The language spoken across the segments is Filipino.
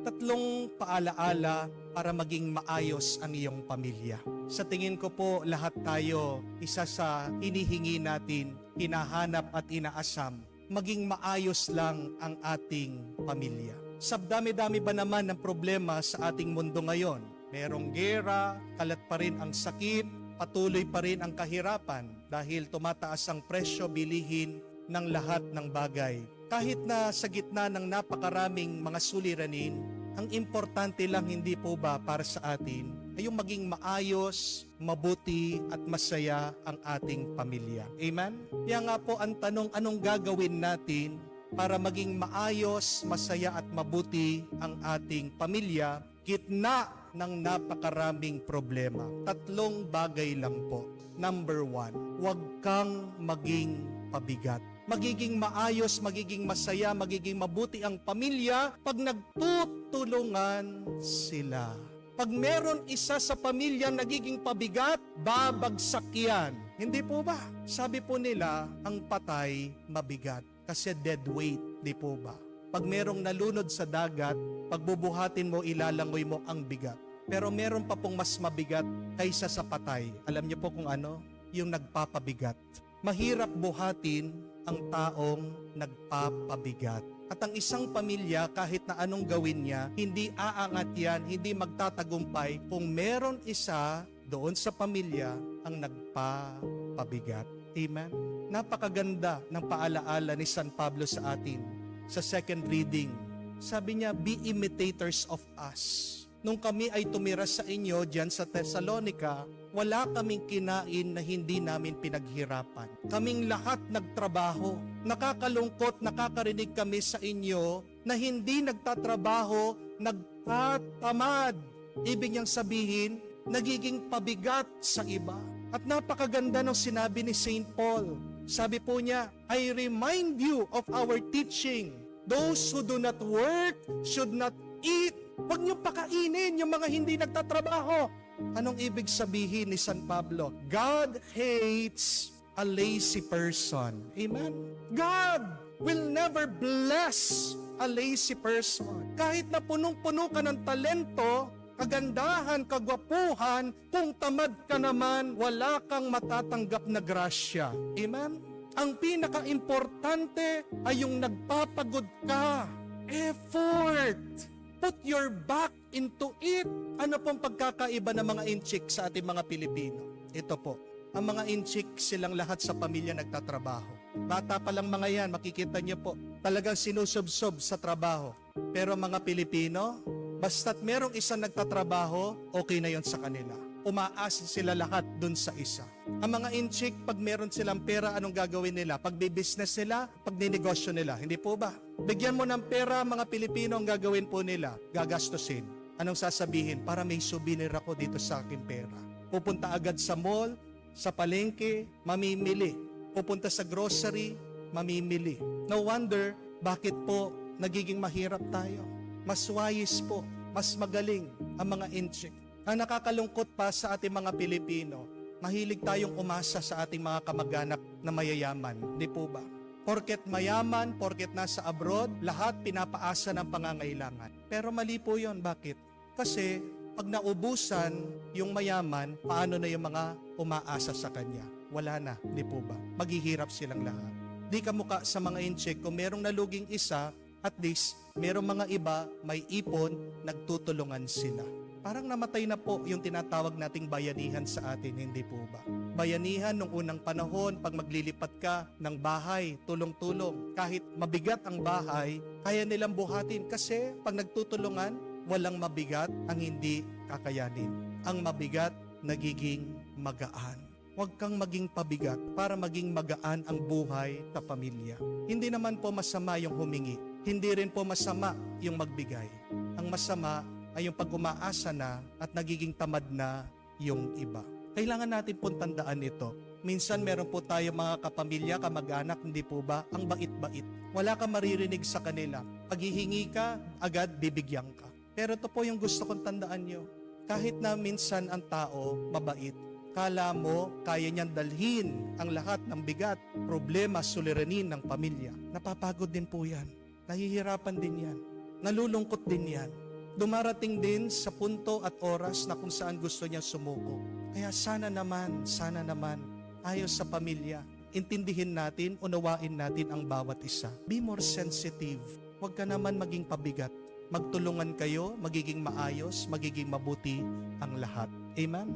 Tatlong paalaala para maging maayos ang iyong pamilya. Sa tingin ko po, lahat tayo, isa sa hinihingi natin, hinahanap at inaasam, maging maayos lang ang ating pamilya. Sa dami-dami ba naman ng problema sa ating mundo ngayon? Merong gera, kalat pa rin ang sakit, patuloy pa rin ang kahirapan dahil tumataas ang presyo bilihin ng lahat ng bagay. Kahit na sa gitna ng napakaraming mga suliranin, ang importante lang hindi po ba para sa atin ay yung maging maayos, mabuti at masaya ang ating pamilya. Amen? Kaya nga po ang tanong, anong gagawin natin para maging maayos, masaya at mabuti ang ating pamilya gitna ng napakaraming problema? Tatlong bagay lang po. Number 1, huwag kang maging pabigat. Magiging maayos, magiging masaya, magiging mabuti ang pamilya pag nagtutulungan sila. Pag meron isa sa pamilya nagiging pabigat, babagsak yan. Hindi po ba? Sabi po nila, ang patay mabigat kasi dead weight, di po ba? Pag merong nalunod sa dagat, pagbubuhatin mo, ilalangoy mo ang bigat. Pero meron pa pong mas mabigat kaysa sa patay. Alam niyo po kung ano? Yung nagpapabigat. Mahirap buhatin ang taong nagpapabigat. At ang isang pamilya, kahit na anong gawin niya, hindi aangat yan, hindi magtatagumpay kung meron isa doon sa pamilya ang nagpapabigat. Amen? Napakaganda ng paalaala ni San Pablo sa atin sa second reading. Sabi niya, be imitators of us. Nung kami ay tumira sa inyo diyan sa Thessalonica, wala kaming kinain na hindi namin pinaghirapan. Kaming lahat nagtrabaho. Nakakalungkot, nakakarinig kami sa inyo na hindi nagtatrabaho, nagtatamad. Ibig niyang sabihin, nagiging pabigat sa iba. At napakaganda ng sinabi ni St. Paul. Sabi po niya, I remind you of our teaching. Those who do not work should not eat. Huwag niyo pakainin yung mga hindi nagtatrabaho. Anong ibig sabihin ni San Pablo? God hates a lazy person. Amen? God will never bless a lazy person. Kahit na punong-puno ka ng talento, kagandahan, kagwapuhan, kung tamad ka naman, wala kang matatanggap na grasya. Amen? Ang pinaka-importante ay yung nagpapagod ka. Effort! Put your back into it. Ano pong pagkakaiba ng mga inchik sa ating mga Pilipino? Ito po, ang mga inchik silang lahat sa pamilya nagtatrabaho. Bata pa lang mga yan, makikita niyo po, talagang sinusubsob sa trabaho. Pero mga Pilipino, basta't merong isang nagtatrabaho, okay na yon sa kanila. Umaasa sila lahat dun sa isa. Ang mga inchik, pag meron silang pera, anong gagawin nila? Pag business sila, pag ninegosyo nila. Hindi po ba? Bigyan mo ng pera, mga Pilipino, ang gagawin po nila, gagastusin. Anong sasabihin? Para may souvenir ako dito sa aking pera. Pupunta agad sa mall, sa palengke, mamimili. Pupunta sa grocery, mamimili. No wonder, bakit po nagiging mahirap tayo? Mas wise po, mas magaling ang mga inchik. Ang nakakalungkot pa sa ating mga Pilipino, mahilig tayong umasa sa ating mga kamag-anak na mayayaman. Di po ba? Porket mayaman, porket nasa abroad, lahat pinapaasa ng pangangailangan. Pero mali po yun. Bakit? Kasi pag naubusan yung mayaman, paano na yung mga umaasa sa kanya? Wala na. Di po ba? Maghihirap silang lahat. Di kamuka sa mga incheck, kung merong naluging isa, at least merong mga iba, may ipon, nagtutulungan sila. Parang namatay na po yung tinatawag nating bayanihan sa atin, hindi po ba? Bayanihan nung unang panahon, pag maglilipat ka ng bahay, tulong-tulong. Kahit mabigat ang bahay, kaya nilang buhatin kasi pag nagtutulungan, walang mabigat ang hindi kakayanin. Ang mabigat, nagiging magaan. Huwag kang maging pabigat para maging magaan ang buhay sa pamilya. Hindi naman po masama yung humingi. Hindi rin po masama yung magbigay. Ang masama ay yung pag-umaasa na at nagiging tamad na yung iba. Kailangan natin pong tandaan ito. Minsan meron po tayo mga kapamilya, kamag-anak, hindi po ba? Ang bait-bait. Wala kang maririnig sa kanila. Pag hihingi ka, agad bibigyan ka. Pero ito po yung gusto kong tandaan nyo. Kahit na minsan ang tao mabait, kala mo kaya niyang dalhin ang lahat ng bigat, problema, suliranin ng pamilya. Napapagod din po yan. Nahihirapan din yan. Nalulungkot din yan. Dumarating din sa punto at oras na kung saan gusto niya sumuko. Kaya sana naman, ayos sa pamilya, intindihin natin, unawain natin ang bawat isa. Be more sensitive. Huwag ka naman maging pabigat. Magtulungan kayo, magiging maayos, magiging mabuti ang lahat. Amen?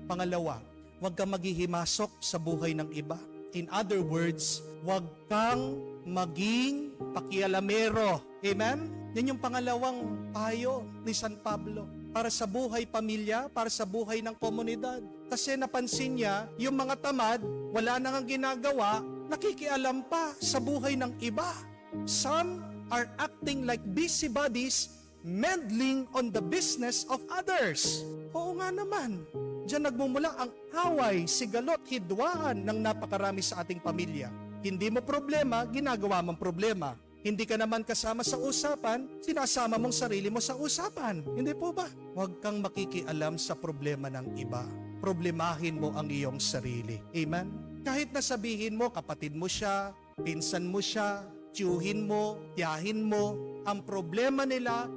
Pangalawa, huwag kang maghihimasok sa buhay ng iba. In other words, huwag kang maging pakialamero. Amen? Yan yung pangalawang payo ni San Pablo para sa buhay pamilya, para sa buhay ng komunidad. Kasi napansin niya, yung mga tamad, wala nang ginagawa, nakikialam pa sa buhay ng iba. Some are acting like busybodies, meddling on the business of others. Oo nga naman. Diyan nagmumula ang away, sigalot, hidwaan ng napakarami sa ating pamilya. Hindi mo problema, ginagawa mong problema. Hindi ka naman kasama sa usapan, sinasama mong sarili mo sa usapan. Hindi po ba? Huwag kang makikialam sa problema ng iba. Problemahin mo ang iyong sarili. Amen? Kahit na sabihin mo, kapatid mo siya, pinsan mo siya, tiyuhin mo, tiyahin mo, ang problema nila.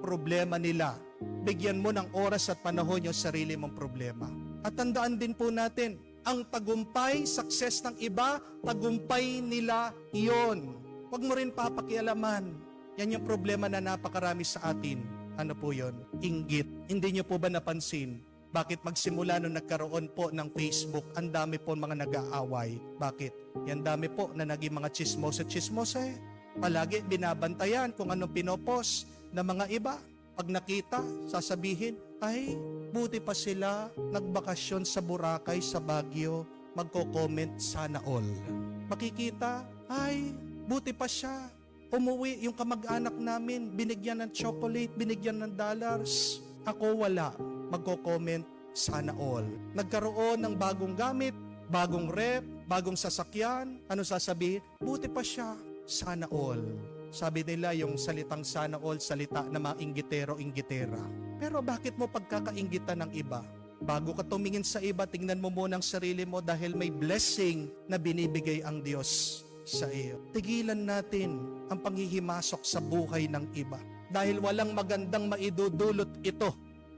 Bigyan mo ng oras at panahon yung sarili mong problema. At tandaan din po natin, ang tagumpay, success ng iba, tagumpay nila iyon. Huwag mo rin papakialaman. Yan yung problema na napakarami sa atin. Ano po yun? Inggit. Hindi nyo po ba napansin? Bakit magsimula nung nagkaroon po ng Facebook, ang dami po mga nag-aaway? Bakit? Yan dami po na naging mga chismosa. Palagi binabantayan kung anong pinopost ng mga iba. Pag nakita, sasabihin, ay, buti pa sila nagbakasyon sa Boracay, sa Baguio, magko-comment sana all. Makikita, ay, buti pa siya. Umuwi yung kamag-anak namin, binigyan ng chocolate, binigyan ng dollars. Ako wala, magko-comment sana all. Nagkaroon ng bagong gamit, bagong rep, bagong sasakyan. Ano sasabihin? Buti pa siya, sana all. Sabi nila yung salitang sana all, salita na mga inggitero-inggitera. Pero bakit mo pagkakainggitan ng iba? Bago ka tumingin sa iba, tingnan mo muna ang sarili mo dahil may blessing na binibigay ang Diyos sa iyo. Tigilan natin ang panghihimasok sa buhay ng iba dahil walang magandang maidudulot ito.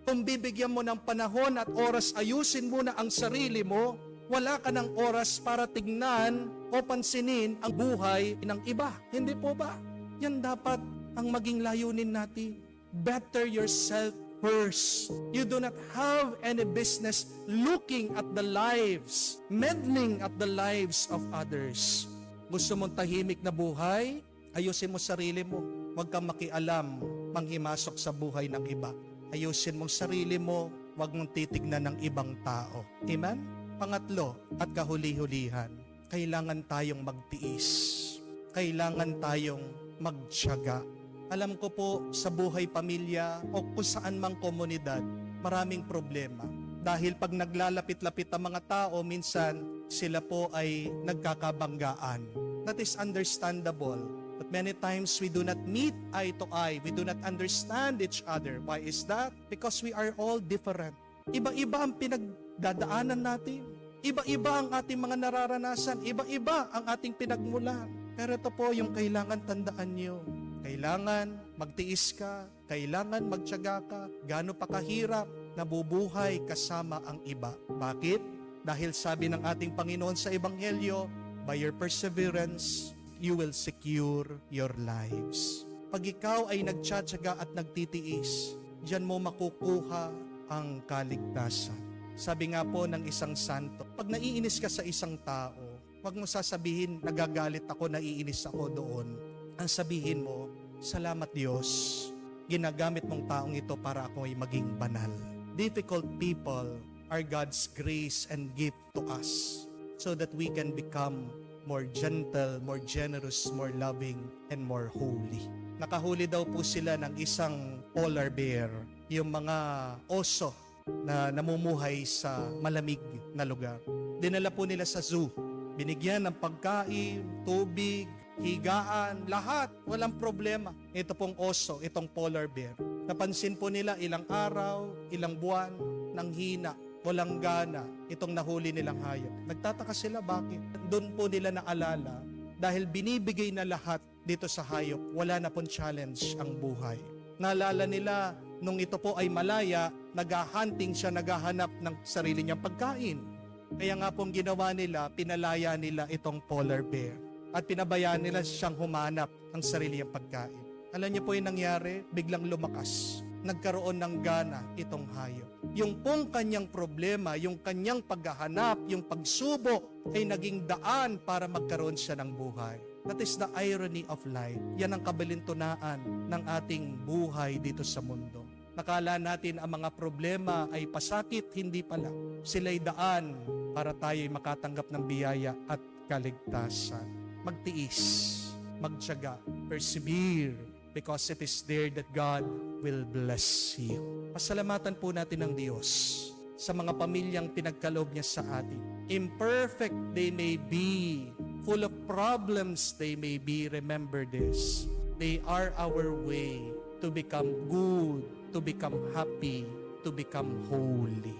Kung bibigyan mo ng panahon at oras, ayusin muna ang sarili mo, wala ka ng oras para tignan o pansinin ang buhay ng iba. Hindi po ba? Yan dapat ang maging layunin natin. Better yourself first. You do not have any business looking at the lives, meddling at the lives of others. Gusto mong tahimik na buhay? Ayusin mo sarili mo. Huwag kang makialam, manghimasok sa buhay ng iba. Ayusin mong sarili mo, huwag mong titignan ng ibang tao. Amen? Pangatlo, at kahuli-hulihan, kailangan tayong magtiis. Kailangan tayong magtiyaga. Alam ko po sa buhay pamilya o kung saan mang komunidad, maraming problema. Dahil pag naglalapit-lapit ang mga tao, minsan sila po ay nagkakabanggaan. That is understandable. But many times we do not meet eye to eye. We do not understand each other. Why is that? Because we are all different. Iba-iba ang pinagdadaanan natin. Iba-iba ang ating mga nararanasan. Iba-iba ang ating pinagmulan. Pero ito po yung kailangan tandaan nyo. Kailangan magtiis ka, kailangan magtiyaga ka, gaano pa kahirap, nabubuhay kasama ang iba. Bakit? Dahil sabi ng ating Panginoon sa Ebanghelyo, by your perseverance, you will secure your lives. Pag ikaw ay nagtiyaga at nagtitiis, diyan mo makukuha ang kaligtasan. Sabi nga po ng isang santo, pag naiinis ka sa isang tao, huwag mo sasabihin, nagagalit ako, naiinis ako doon. Ang sabihin mo, salamat Diyos, ginagamit mong taong ito para ako ay maging banal. Difficult people are God's grace and gift to us so that we can become more gentle, more generous, more loving, and more holy. Nakahuli daw po sila ng isang polar bear, yung mga oso na namumuhay sa malamig na lugar. Dinala po nila sa zoo. Binigyan ng pagkain, tubig, higaan, lahat, walang problema. Ito pong oso, itong polar bear. Napansin po nila ilang araw, ilang buwan, nang hina, walang gana, itong nahuli nilang hayop. Nagtataka sila bakit? Doon po nila naalala, dahil binibigay na lahat dito sa hayop, wala na pong challenge ang buhay. Naalala nila Nung ito po ay malaya, naghahunting siya, naghahanap ng sarili niyang pagkain. Kaya nga pong ginawa nila, pinalaya nila itong polar bear. At pinabayaan nila siyang humanap ng sarili niyang pagkain. Alam niyo po yung nangyari? Biglang lumakas. Nagkaroon ng gana itong hayop. Yung pong kanyang problema, yung kanyang paghahanap, yung pagsubok ay naging daan para magkaroon siya ng buhay. That is the irony of life. Yan ang kabalintunaan ng ating buhay dito sa mundo. Nakala natin ang mga problema ay pasakit, hindi pala. Sila'y daan para tayo'y makatanggap ng biyaya at kaligtasan. Magtiis, magtiyaga, persevere, because it is there that God will bless you. Pasalamatan po natin ng Diyos sa mga pamilyang pinagkaloob niya sa atin. Imperfect they may be, full of problems they may be, remember this. They are our way to become good, to become happy, to become holy.